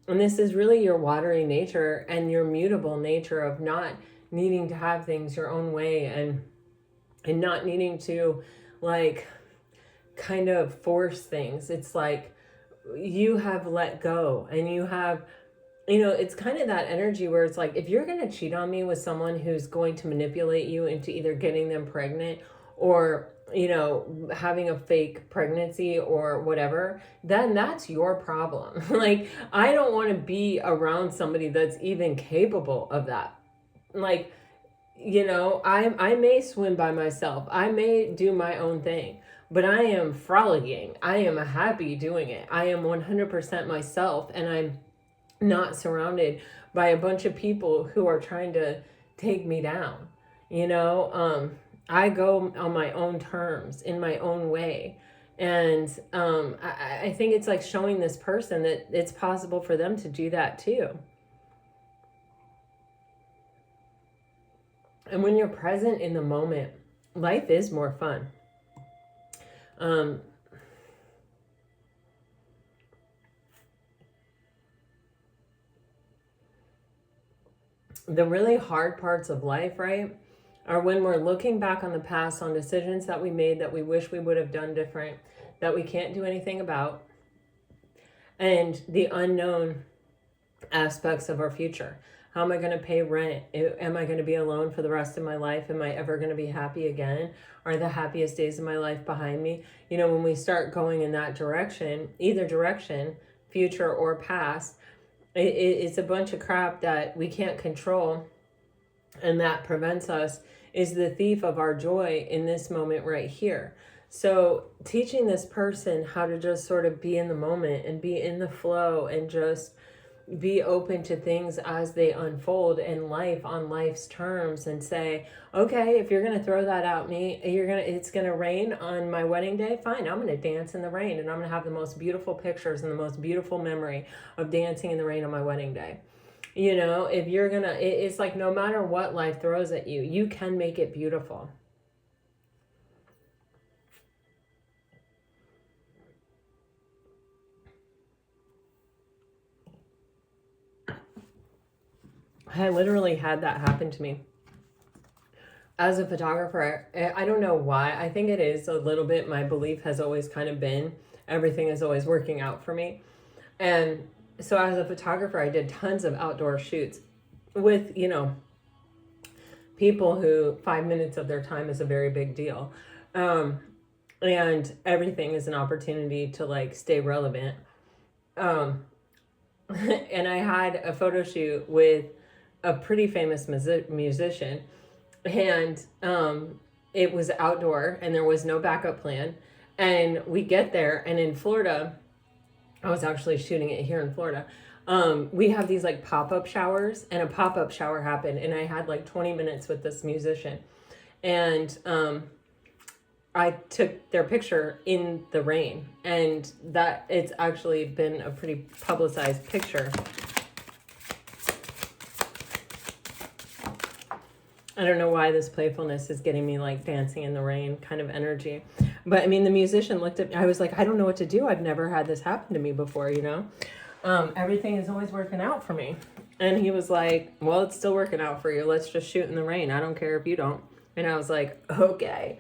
and this is really your watery nature and your mutable nature of not needing to have things your own way and not needing to, like, kind of force things. It's like you have let go, and you have, you know, it's kind of that energy where it's like, if you're going to cheat on me with someone who's going to manipulate you into either getting them pregnant or, you know, having a fake pregnancy or whatever, then that's your problem. Like, I don't want to be around somebody that's even capable of that. Like, you know, I may swim by myself. I may do my own thing, but I am frolicking. I am happy doing it. I am 100% myself, and I'm not surrounded by a bunch of people who are trying to take me down. You know, I go on my own terms, in my own way. And I think it's like showing this person that it's possible for them to do that too. And when you're present in the moment, life is more fun. The really hard parts of life, right, are when we're looking back on the past, on decisions that we made that we wish we would have done different, that we can't do anything about, and the unknown aspects of our future. How am I going to pay rent? Am I going to be alone for the rest of my life? Am I ever going to be happy again? Are the happiest days of my life behind me? You know, when we start going in that direction, either direction, future or past, it's a bunch of crap that we can't control, and that prevents us, is the thief of our joy in this moment right here. So teaching this person how to just sort of be in the moment and be in the flow and just be open to things as they unfold in life on life's terms, and say, okay, if you're going to throw that at me, it's going to rain on my wedding day, fine, I'm going to dance in the rain, and I'm going to have the most beautiful pictures and the most beautiful memory of dancing in the rain on my wedding day. You know, if you're going to, it's like no matter what life throws at you, you can make it beautiful. I literally had that happen to me. As a photographer, I don't know why. I think it is a little bit, my belief has always kind of been, everything is always working out for me. And so as a photographer, I did tons of outdoor shoots with, you know, people who 5 minutes of their time is a very big deal. And everything is an opportunity to like stay relevant. And I had a photo shoot with a pretty famous musician, and it was outdoor and there was no backup plan. And we get there, and in Florida, I was actually shooting it here in Florida, we have these like pop-up showers, and a pop-up shower happened, and I had like 20 minutes with this musician, and I took their picture in the rain, and that it's actually been a pretty publicized picture. I don't know why this playfulness is getting me like dancing in the rain kind of energy. But I mean, the musician looked at me. I was like, I don't know what to do. I've never had this happen to me before, you know? Everything is always working out for me. And he was like, well, it's still working out for you. Let's just shoot in the rain. I don't care if you don't. And I was like, okay.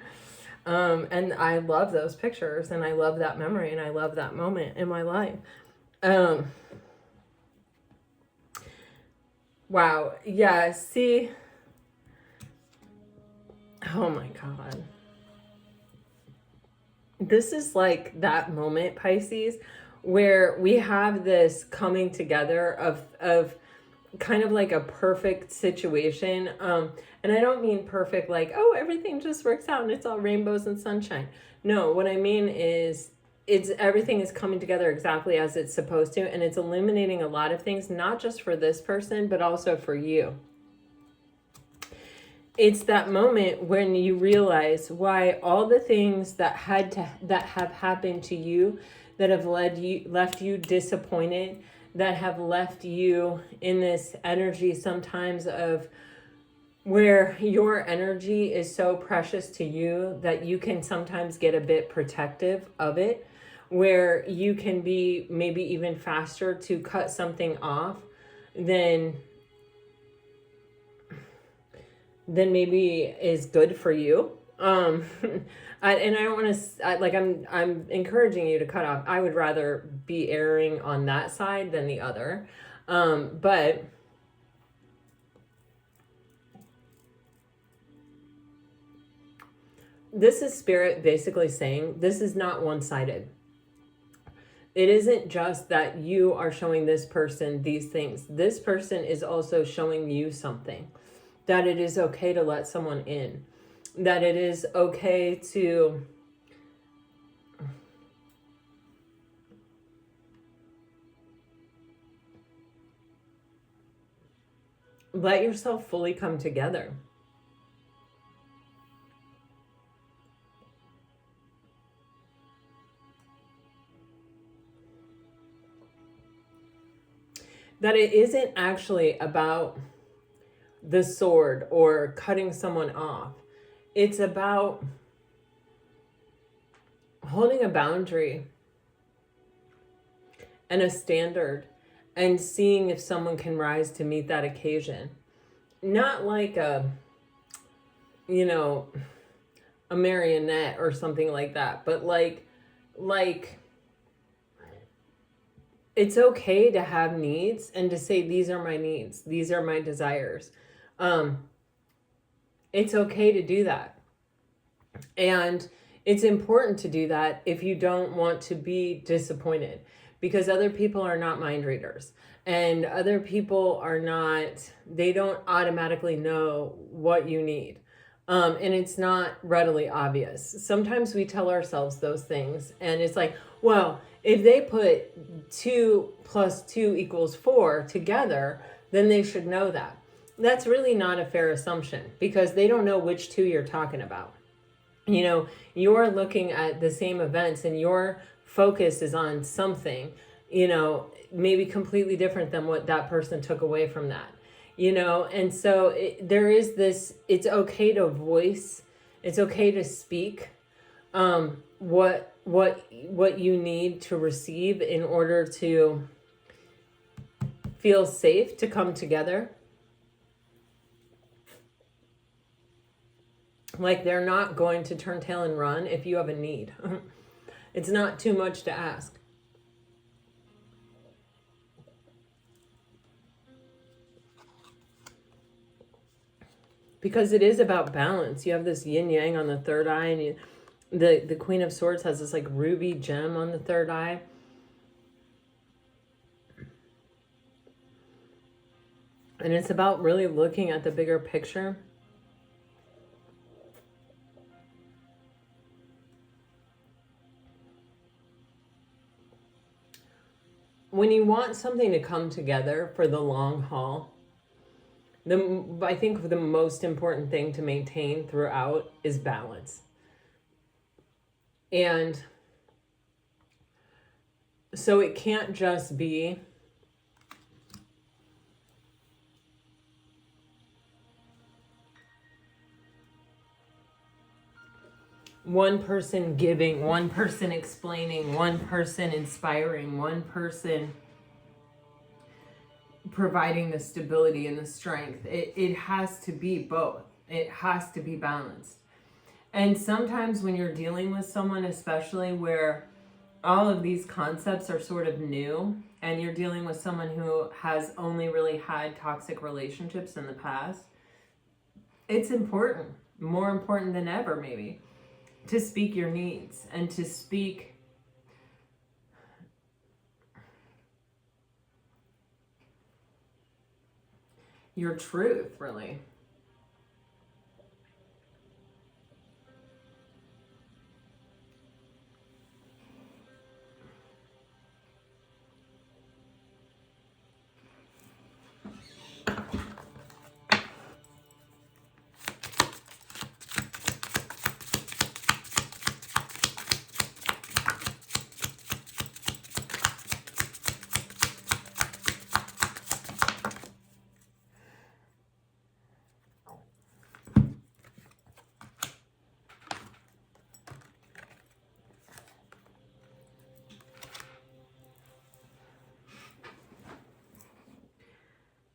And I love those pictures, and I love that memory, and I love that moment in my life. Wow. Yeah. See, oh my God. This is like that moment, Pisces, where we have this coming together of kind of like a perfect situation. And I don't mean perfect like, oh, everything just works out and it's all rainbows and sunshine. No, what I mean is everything is coming together exactly as it's supposed to, and it's illuminating a lot of things, not just for this person, but also for you. It's that moment when you realize why all the things that have happened to you, that have left you disappointed, that have left you in this energy sometimes of where your energy is so precious to you that you can sometimes get a bit protective of it, where you can be maybe even faster to cut something off than maybe is good for you. And I don't want to, like, I'm encouraging you to cut off. I would rather be erring on that side than the other. But this is Spirit basically saying this is not one-sided. It isn't just that you are showing this person these things. This person is also showing you something. That it is okay to let someone in. That it is okay to let yourself fully come together. That it isn't actually about the sword or cutting someone off. It's about holding a boundary and a standard and seeing if someone can rise to meet that occasion. Not like a, you know, a marionette or something like that, but like it's okay to have needs and to say, these are my needs, these are my desires. It's okay to do that. And it's important to do that if you don't want to be disappointed, because other people are not mind readers, and other people are not, they don't automatically know what you need. And it's not readily obvious. Sometimes we tell ourselves those things and it's like, well, if they put 2 + 2 = 4 together, then they should know that. That's really not a fair assumption, because they don't know which 2 you're talking about. You know, you're looking at the same events and your focus is on something, you know, maybe completely different than what that person took away from that. You know, and so there is this, it's okay to voice, it's okay to speak what you need to receive in order to feel safe to come together. Like, they're not going to turn tail and run if you have a need. It's not too much to ask. Because it is about balance. You have this yin yang on the third eye, and the Queen of Swords has this like ruby gem on the third eye. And it's about really looking at the bigger picture. When you want something to come together for the long haul, I think the most important thing to maintain throughout is balance. And so it can't just be one person giving, one person explaining, one person inspiring, one person providing the stability and the strength. It has to be both. It has to be balanced. And sometimes when you're dealing with someone, especially where all of these concepts are sort of new, and you're dealing with someone who has only really had toxic relationships in the past, it's important, more important than ever maybe, to speak your needs and to speak your truth, really.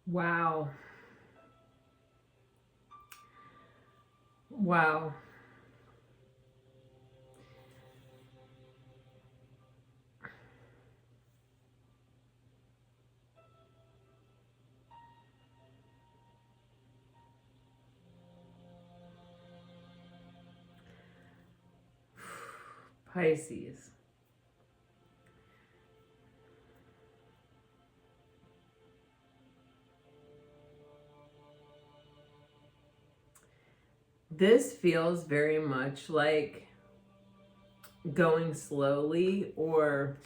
Wow. Wow. Pisces. This feels very much like going slowly, or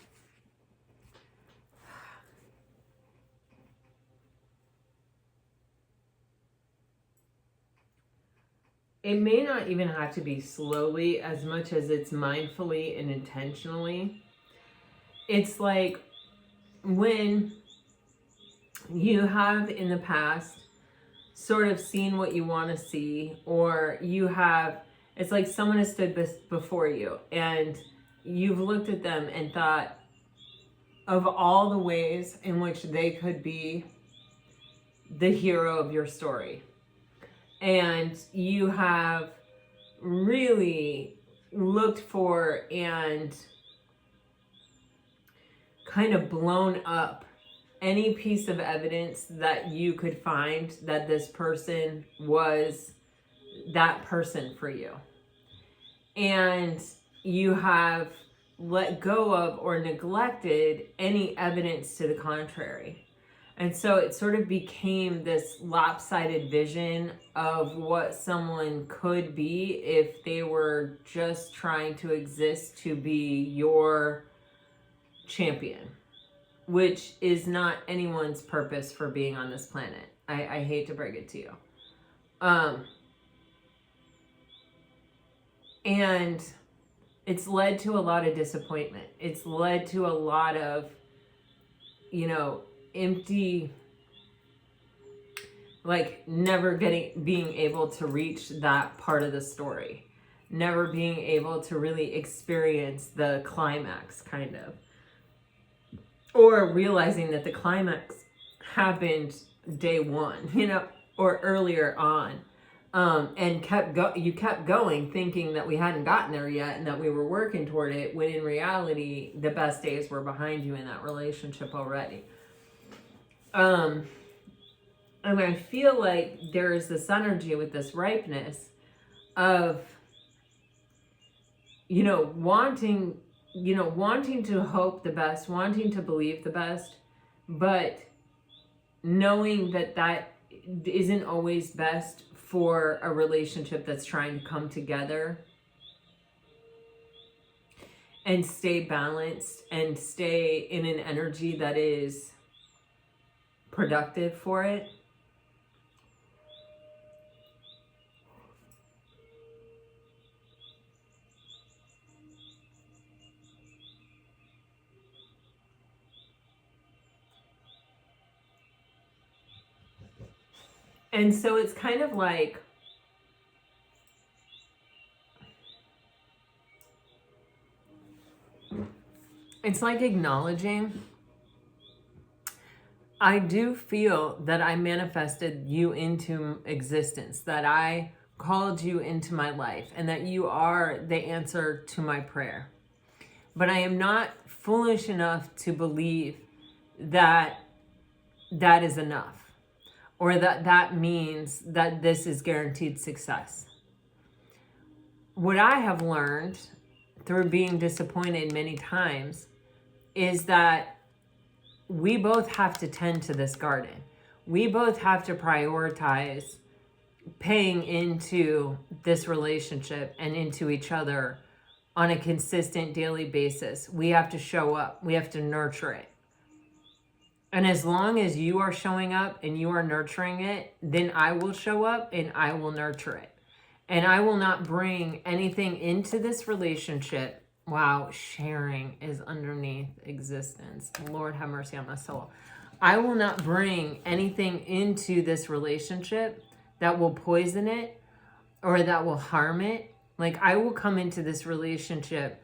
it may not even have to be slowly as much as it's mindfully and intentionally. It's like when you have in the past sort of seen what you want to see, or you have, it's like someone has stood before you and you've looked at them and thought of all the ways in which they could be the hero of your story. And you have really looked for and kind of blown up any piece of evidence that you could find that this person was that person for you. And you have let go of or neglected any evidence to the contrary. And so it sort of became this lopsided vision of what someone could be if they were just trying to exist to be your champion, which is not anyone's purpose for being on this planet. I hate to break it to you. And it's led to a lot of disappointment. It's led to a lot of, empty, like never being able to reach that part of the story. Never being able to really experience the climax, kind of. Or realizing that the climax happened day one, or earlier on. And you kept going thinking that we hadn't gotten there yet and that we were working toward it, when in reality, the best days were behind you in that relationship already. And I feel like there is this energy with this ripeness of, wanting to hope the best, wanting to believe the best, but knowing that that isn't always best for a relationship that's trying to come together and stay balanced and stay in an energy that is productive for it. And so it's kind of like, it's like acknowledging, I do feel that I manifested you into existence, that I called you into my life, and that you are the answer to my prayer. But I am not foolish enough to believe that that is enough, or that that means that this is guaranteed success. What I have learned through being disappointed many times is that we both have to tend to this garden. We both have to prioritize paying into this relationship and into each other on a consistent daily basis. We have to show up. We have to nurture it. And as long as you are showing up and you are nurturing it, then I will show up and I will nurture it. And I will not bring anything into this relationship. Wow, sharing is underneath existence. Lord have mercy on my soul. I will not bring anything into this relationship that will poison it or that will harm it. Like, I will come into this relationship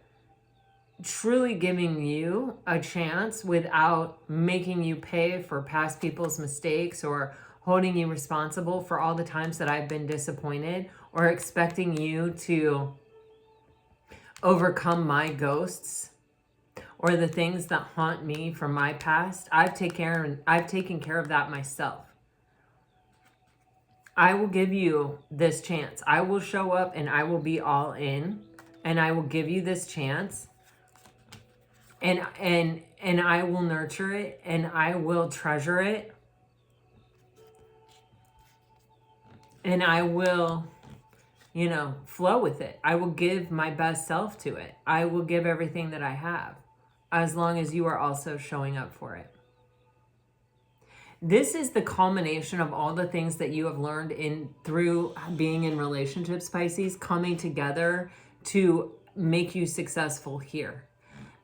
truly giving you a chance without making you pay for past people's mistakes or holding you responsible for all the times that I've been disappointed, or expecting you to overcome my ghosts or the things that haunt me from my past. I've taken care of that myself. I will give you this chance. I will show up and I will be all in, and I will give you this chance. And I will nurture it, and I will treasure it, and I will, flow with it. I will give my best self to it. I will give everything that I have, as long as you are also showing up for it. This is the culmination of all the things that you have learned through being in relationships, Pisces, coming together to make you successful here.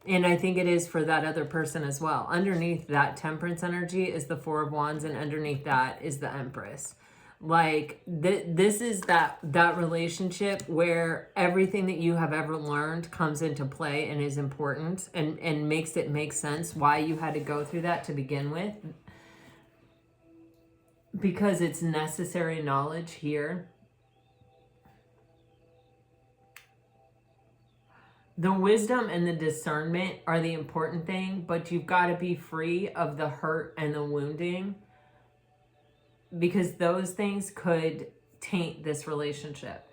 And I think it is for that other person as well. Underneath that Temperance energy is the Four of Wands, and underneath that is the Empress. Like this is that relationship where everything that you have ever learned comes into play and is important and makes it make sense why you had to go through that to begin with, because it's necessary knowledge here. The wisdom and the discernment are the important thing, but you've got to be free of the hurt and the wounding, because those things could taint this relationship.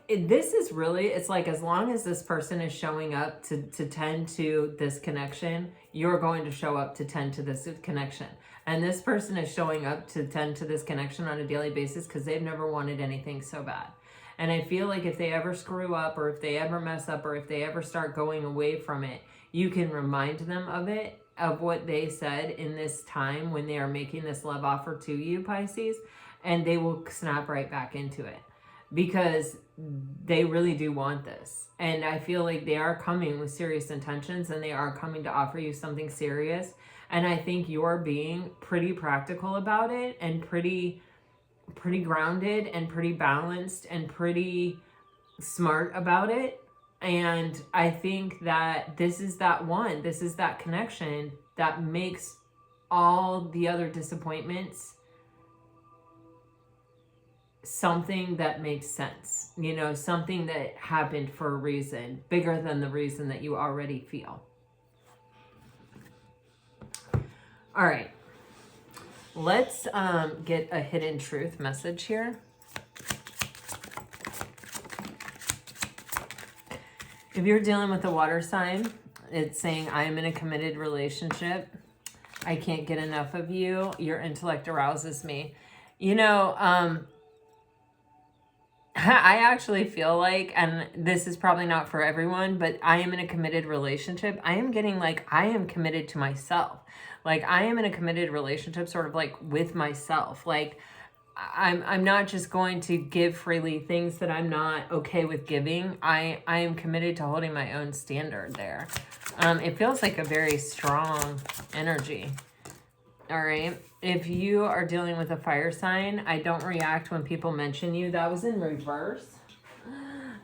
This is really, it's like, as long as this person is showing up to tend to this connection, you're going to show up to tend to this connection. And this person is showing up to tend to this connection on a daily basis because they've never wanted anything so bad. And I feel like if they ever screw up, or if they ever mess up, or if they ever start going away from it, you can remind them of it, of what they said in this time when they are making this love offer to you, Pisces, and they will snap right back into it because they really do want this. And I feel like they are coming with serious intentions, and they are coming to offer you something serious. And I think you're being pretty practical about it, and pretty grounded, and pretty balanced, and pretty smart about it. And I think that this is that connection that makes all the other disappointments something that makes sense, you know, something that happened for a reason bigger than the reason that you already feel. All right, let's get a hidden truth message here. If you're dealing with a water sign, it's saying, I am in a committed relationship. I can't get enough of you. Your intellect arouses me. You know, I actually feel like, and this is probably not for everyone, but I am in a committed relationship. I am getting like, I am committed to myself. Like, I am in a committed relationship sort of like with myself. Like, I'm not just going to give freely things that I'm not okay with giving. I am committed to holding my own standard there. It feels like a very strong energy. All right. If you are dealing with a fire sign, I don't react when people mention you. That was in reverse,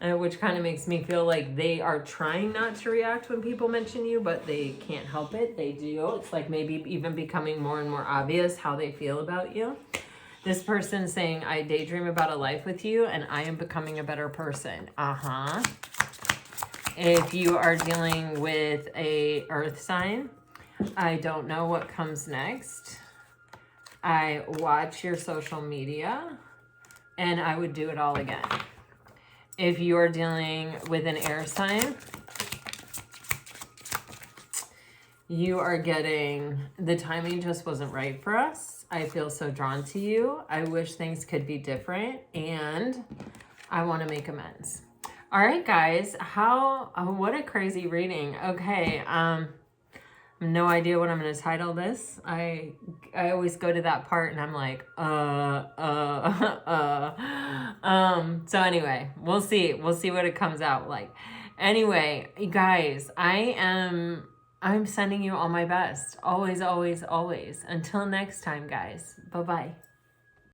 which kind of makes me feel like they are trying not to react when people mention you, but they can't help it. They do. It's like maybe even becoming more and more obvious how they feel about you. This person saying, I daydream about a life with you and I am becoming a better person. If you are dealing with a earth sign, I don't know what comes next. I watch your social media and I would do it all again. If you are dealing with an air sign, you are getting, the timing just wasn't right for us. I feel so drawn to you. I wish things could be different and I want to make amends. All right, guys, what a crazy reading. Okay. No idea what I'm going to title this. I always go to that part and I'm like, so anyway, we'll see what it comes out like. Anyway, you guys, I'm sending you all my best. Always, always, always. Until next time, guys. Bye-bye.